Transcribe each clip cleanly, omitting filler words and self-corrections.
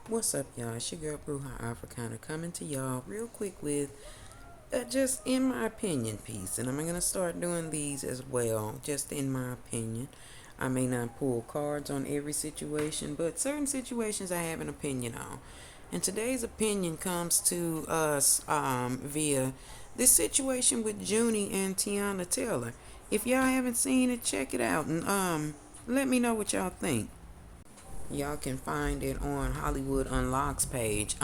What's up, y'all? It's your girl Bruja Africana coming to y'all real quick with just in my opinion piece. And I'm going to start doing these as well, just in my opinion. I may not pull cards on every situation, but certain situations I have an opinion on. And today's opinion comes to us via this situation with Junie and Teyana Taylor. If y'all haven't seen it, check it out and let me know what y'all think. Y'all can find it on Hollywood Unlocks page.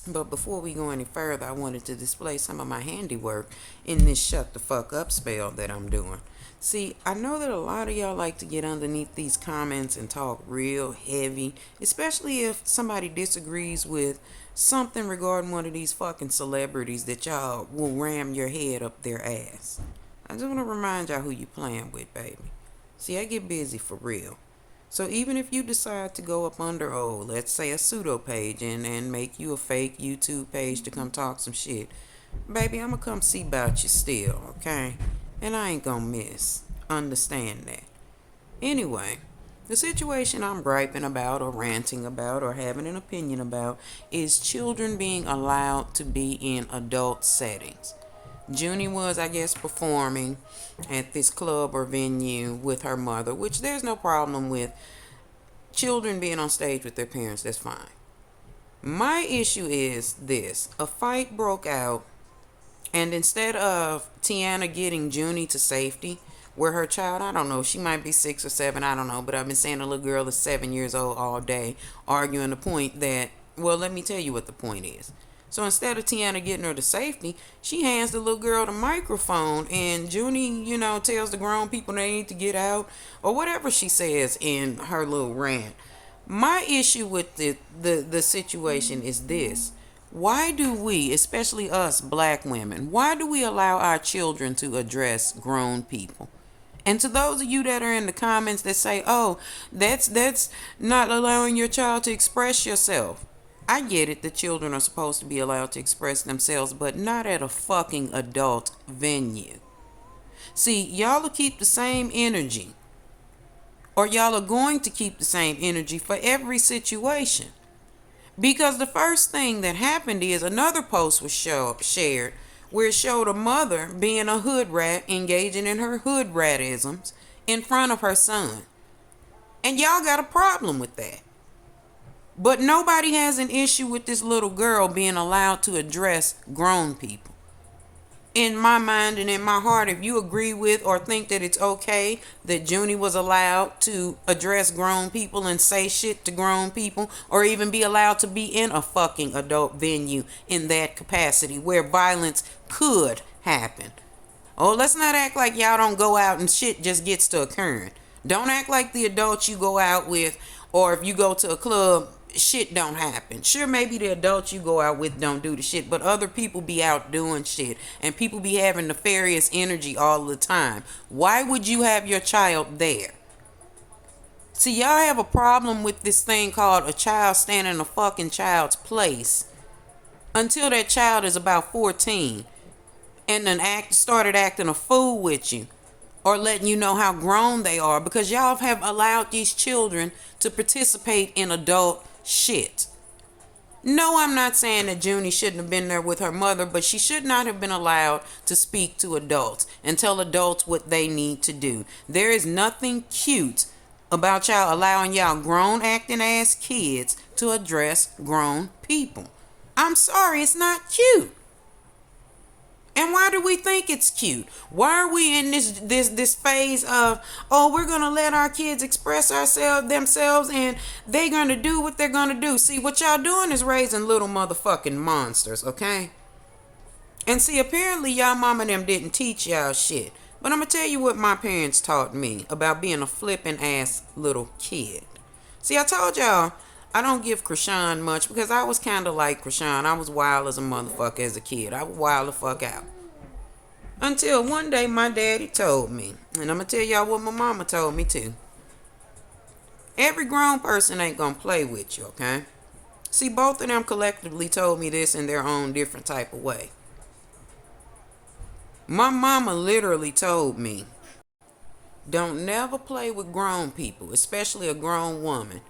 But before we go any further, I wanted to display some of my handiwork in this shut the fuck up spell that I'm doing. See, I know that a lot of y'all like to get underneath these comments and talk real heavy, especially if somebody disagrees with something regarding one of these fucking celebrities that y'all will ram your head up their ass. I just want to remind y'all who you playing with, baby. See, I get busy for real. So even if you decide to go up under, let's say a pseudo page and make you a fake YouTube page to come talk some shit, baby, I'ma come see about you still, okay? And I ain't gonna miss. Understand that. Anyway, the situation I'm griping about or ranting about or having an opinion about is children being allowed to be in adult settings. Junie was, I guess, performing at this club or venue with her mother, which there's no problem with children being on stage with their parents. That's fine. My issue is this. A fight broke out, and instead of Teyana getting Junie to safety, where her child, I don't know, she might be 6 or 7, I don't know, but I've been saying a little girl is 7 years old all day, arguing the point that, well, let me tell you what the point is. So instead of Teyana getting her to safety, she hands the little girl the microphone, and Junie, tells the grown people they need to get out, or whatever she says in her little rant. My issue with the situation is this. Why do we, especially us black women, why do we allow our children to address grown people? And to those of you that are in the comments that say, oh, that's not allowing your child to express yourself. I get it, the children are supposed to be allowed to express themselves, but not at a fucking adult venue. See, y'all will keep the same energy, or y'all are going to keep the same energy for every situation. Because the first thing that happened is another post was shared where it showed a mother being a hood rat, engaging in her hood ratisms in front of her son. And y'all got a problem with that. But nobody has an issue with this little girl being allowed to address grown people. In my mind and in my heart, if you agree with or think that it's okay that Junie was allowed to address grown people and say shit to grown people, or even be allowed to be in a fucking adult venue in that capacity where violence could happen. Oh, let's not act like y'all don't go out and shit just gets to occurring. Don't act like the adults you go out with, or if you go to a club, shit don't happen. Sure, maybe the adults you go out with don't do the shit, but other people be out doing shit, and people be having nefarious energy all the time. Why would you have your child there? See, y'all have a problem with this thing called a child standing in a fucking child's place until that child is about 14 and then started acting a fool with you, or letting you know how grown they are, because y'all have allowed these children to participate in adult shit. No, I'm not saying that Junie shouldn't have been there with her mother, but she should not have been allowed to speak to adults and tell adults what they need to do. There is nothing cute about y'all allowing y'all grown acting ass kids to address grown people. I'm sorry, it's not cute. And why do we think it's cute? Why are we in this phase of, oh, we're gonna let our kids express themselves and they're gonna do what they're gonna do? See, what y'all doing is raising little motherfucking monsters, okay? And see, apparently y'all mama and them didn't teach y'all shit. But I'm gonna tell you what my parents taught me about being a flippin' ass little kid. See, I told y'all I don't give Krishan much because I was kind of like Krishan. I was wild as a motherfucker as a kid. I was wild the fuck out. Until one day my daddy told me, and I'm going to tell y'all what my mama told me too. Every grown person ain't going to play with you, okay? See, both of them collectively told me this in their own different type of way. My mama literally told me, don't never play with grown people, especially a grown woman,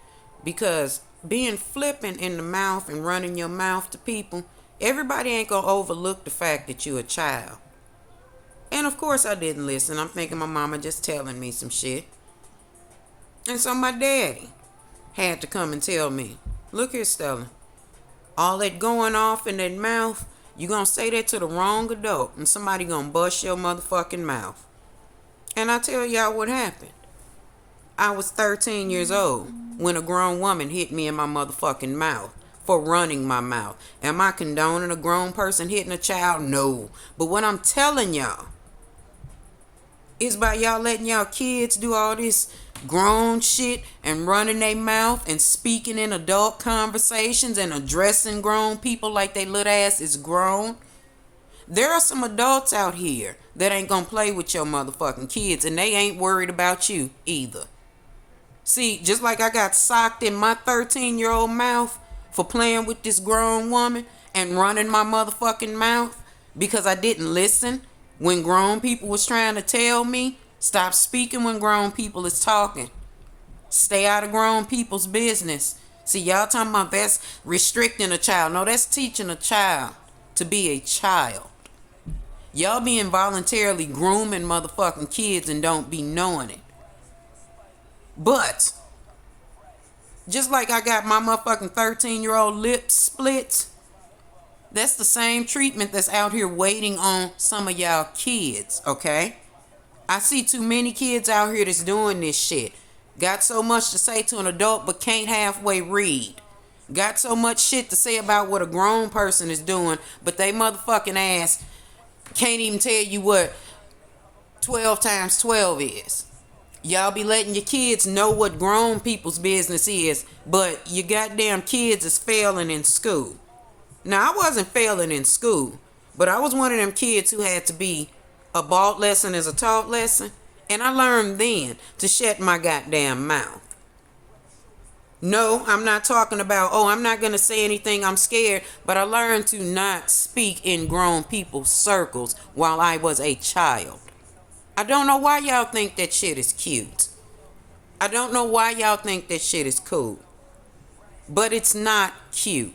because being flippant in the mouth and running your mouth to people, everybody ain't gonna overlook the fact that you're a child. And of course I didn't listen. I'm thinking my mama just telling me some shit. And so my daddy had to come and tell me, look here, Stella, all that going off in that mouth, you gonna say that to the wrong adult and somebody gonna bust your motherfucking mouth. And I tell y'all what happened. I was 13 years old when a grown woman hit me in my motherfucking mouth for running my mouth. Am I condoning a grown person hitting a child? No. But what I'm telling y'all is by y'all letting y'all kids do all this grown shit and running their mouth and speaking in adult conversations and addressing grown people like they little ass is grown. There are some adults out here that ain't gonna play with your motherfucking kids, and they ain't worried about you either. See, just like I got socked in my 13-year-old mouth for playing with this grown woman and running my motherfucking mouth because I didn't listen when grown people was trying to tell me, stop speaking when grown people is talking. Stay out of grown people's business. See, y'all talking about that's restricting a child. No, that's teaching a child to be a child. Y'all be involuntarily grooming motherfucking kids and don't be knowing it. But just like I got my motherfucking 13-year-old lips split, that's the same treatment that's out here waiting on some of y'all kids, okay? I see too many kids out here that's doing this shit. Got so much to say to an adult but can't halfway read. Got so much shit to say about what a grown person is doing, but they motherfucking ass can't even tell you what 12 times 12 is. Y'all be letting your kids know what grown people's business is, but your goddamn kids is failing in school. Now, I wasn't failing in school, but I was one of them kids who had to be a bought lesson is a taught lesson, and I learned then to shut my goddamn mouth. No, I'm not talking about, oh, I'm not going to say anything, I'm scared, but I learned to not speak in grown people's circles while I was a child. I don't know why y'all think that shit is cute. I don't know why y'all think that shit is cool. But it's not cute.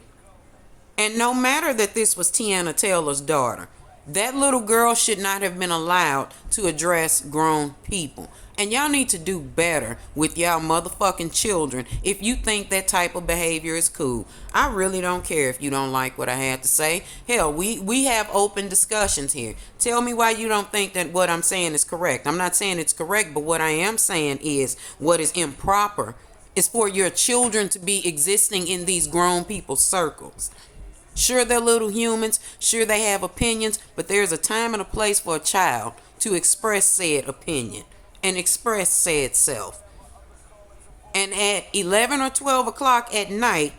And no matter that this was Teyana Taylor's daughter, that little girl should not have been allowed to address grown people. And y'all need to do better with y'all motherfucking children if you think that type of behavior is cool. I really don't care if you don't like what I had to say. Hell, we have open discussions here. Tell me why you don't think that what I'm saying is correct. I'm not saying it's correct, but what I am saying is what is improper is for your children to be existing in these grown people's circles. Sure, they're little humans. Sure, they have opinions, but there's a time and a place for a child to express said opinion and express said self. And at 11 or 12 o'clock at night,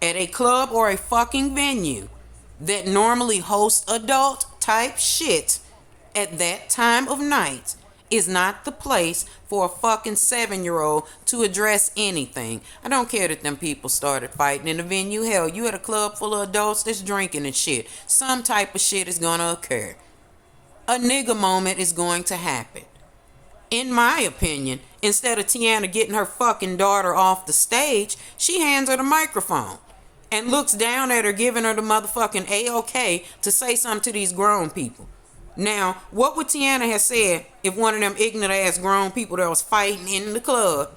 at a club or a fucking venue that normally hosts adult type shit at that time of night is not the place for a fucking 7-year-old to address anything. I don't care that them people started fighting in the venue. Hell, you at a club full of adults that's drinking and shit. Some type of shit is gonna occur. A nigga moment is going to happen. In my opinion, instead of Teyana getting her fucking daughter off the stage, she hands her the microphone and looks down at her, giving her the motherfucking A-OK to say something to these grown people. Now, what would Teyana have said if one of them ignorant ass grown people that was fighting in the club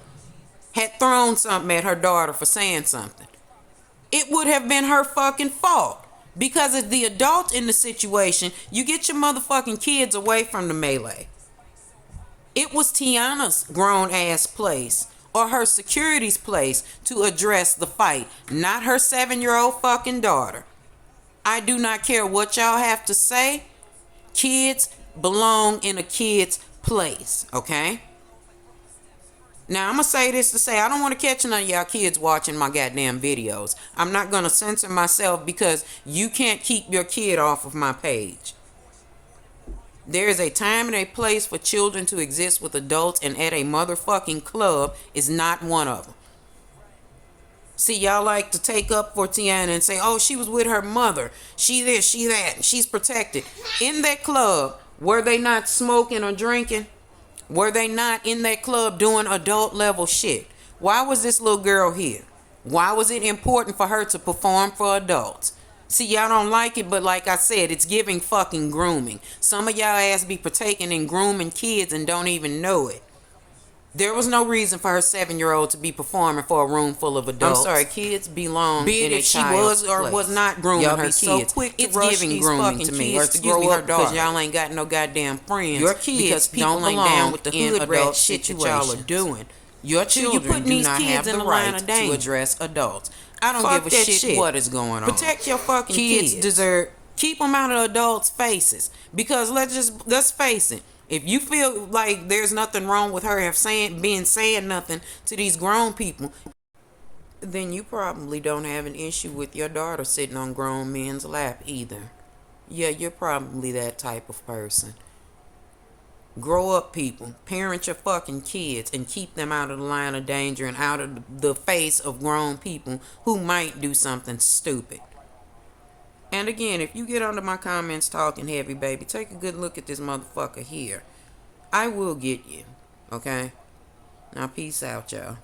had thrown something at her daughter for saying something? It would have been her fucking fault. Because as the adult in the situation, you get your motherfucking kids away from the melee. It was Teyana's grown ass place or her security's place to address the fight, not her 7-year-old fucking daughter. I do not care what y'all have to say. Kids belong in a kid's place, okay? Now, I'm going to say this to say I don't want to catch none of y'all kids watching my goddamn videos. I'm not going to censor myself because you can't keep your kid off of my page. There is a time and a place for children to exist with adults, and at a motherfucking club is not one of them. See, y'all like to take up for Teyana and say, oh, she was with her mother. She this, she that, she's protected. In that club Were they not smoking or drinking? Were they not in that club doing adult level shit? Why was this little girl here? Why was it important for her to perform for adults? See, y'all don't like it, but like I said, it's giving fucking grooming. Some of y'all ass be partaking in grooming kids and don't even know it. There was no reason for her 7-year-old to be performing for a room full of adults. I'm sorry, kids belong in a child's place. Be it if she was or was not grooming her kids. So quick to rush these fucking kids to grow up because y'all ain't got no goddamn friends. Your kids because people don't ain't down with the hood rat shit that y'all are doing. Your children do not have the right to address adults. I don't give a shit what is going on. Protect your fucking kids. Keep them out of adults' faces. Because let's face it. If you feel like there's nothing wrong with her saying nothing to these grown people, then you probably don't have an issue with your daughter sitting on grown men's lap either. Yeah, you're probably that type of person. Grow up, people. Parent your fucking kids and keep them out of the line of danger and out of the face of grown people who might do something stupid. And again, if you get under my comments talking heavy, baby, take a good look at this motherfucker here. I will get you. Okay? Now, peace out, y'all.